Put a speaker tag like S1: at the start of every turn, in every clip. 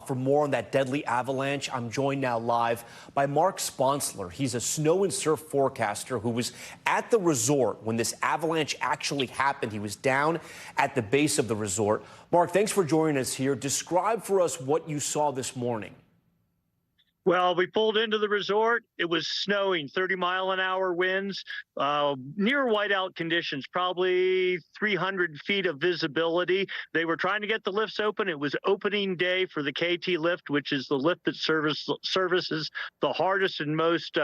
S1: For more on that deadly avalanche, I'm joined now live by Mark Sponsler. He's a snow and surf forecaster who was at the resort when this avalanche actually happened. He was down at the base of the resort. Mark, thanks for joining us here. Describe for us what you saw this morning.
S2: Well, we pulled into the resort. It was snowing, 30-mile-an-hour winds, near whiteout conditions, probably 300 feet of visibility. They were trying to get the lifts open. It was opening day for the KT lift, which is the lift that services the hardest and most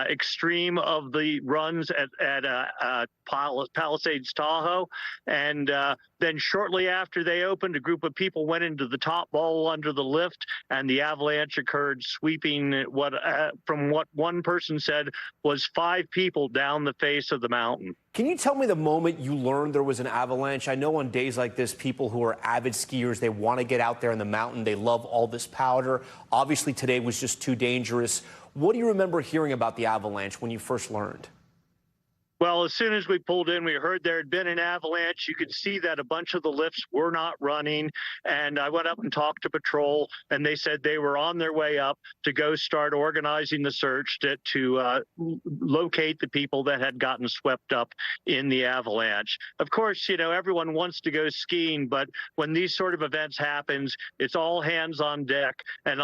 S2: extreme of the runs at Palisades Tahoe. And then shortly after they opened, a group of people went into the top bowl under the lift, and the avalanche occurred, sweeping from what one person said was 5 people down the face of the mountain.
S1: Can you tell me the moment you learned there was an avalanche? I know on days like this, people who are avid skiers, they want to get out there in the mountain. They love all this powder. Obviously, today was just too dangerous. What do you remember hearing about the avalanche when you first learned?
S2: Well, as soon as we pulled in, we heard there had been an avalanche. You could see that a bunch of the lifts were not running. And I went up and talked to patrol, and they said they were on their way up to go start organizing the search to locate the people that had gotten swept up in the avalanche. Of course, you know, everyone wants to go skiing, but when these sort of events happens, it's all hands on deck. And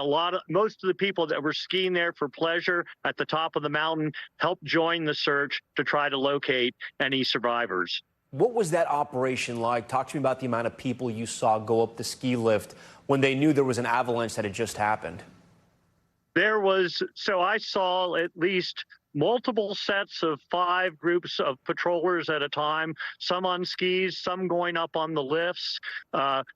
S2: most of the people that were skiing there for pleasure at the top of the mountain helped join the search to try to locate any survivors.
S1: What was that operation like? Talk to me about the amount of people you saw go up the ski lift when they knew there was an avalanche that had just happened.
S2: So I saw at least multiple sets of 5 groups of patrollers at a time, some on skis, some going up on the lifts,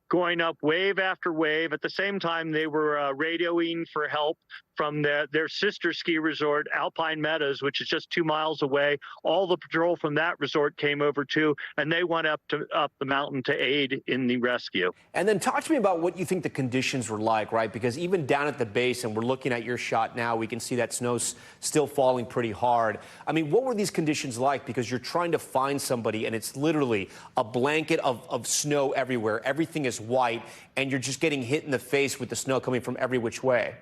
S2: going up wave after wave. At the same time, they were radioing for help from their sister ski resort, Alpine Meadows, which is just 2 miles away. All the patrol from that resort came over too, and they went up the mountain to aid in the rescue.
S1: And then talk to me about what you think the conditions were like, right? Because even down at the base, and we're looking at your shot now, we can see that snow's still falling pretty hard. I mean, what were these conditions like? Because you're trying to find somebody, and it's literally a blanket of snow everywhere. Everything is white, and you're just getting hit in the face with the snow coming from every which way.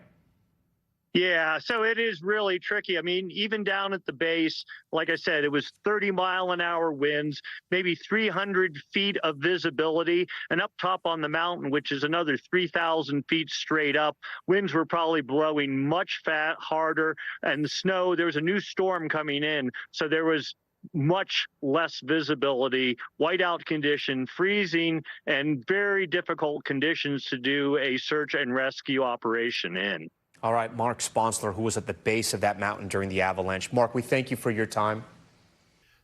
S2: Yeah, so it is really tricky. I mean, even down at the base, like I said, it was 30-mile-an-hour winds, maybe 300 feet of visibility, and up top on the mountain, which is another 3,000 feet straight up, winds were probably blowing much harder, and the snow, there was a new storm coming in, so there was much less visibility, whiteout condition, freezing, and very difficult conditions to do a search and rescue operation in.
S1: All right, Mark Sponsler, who was at the base of that mountain during the avalanche. Mark, we thank you for your time.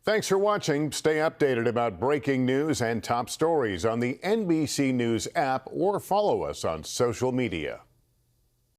S3: Thanks for watching. Stay updated about breaking news and top stories on the NBC News app or follow us on social media.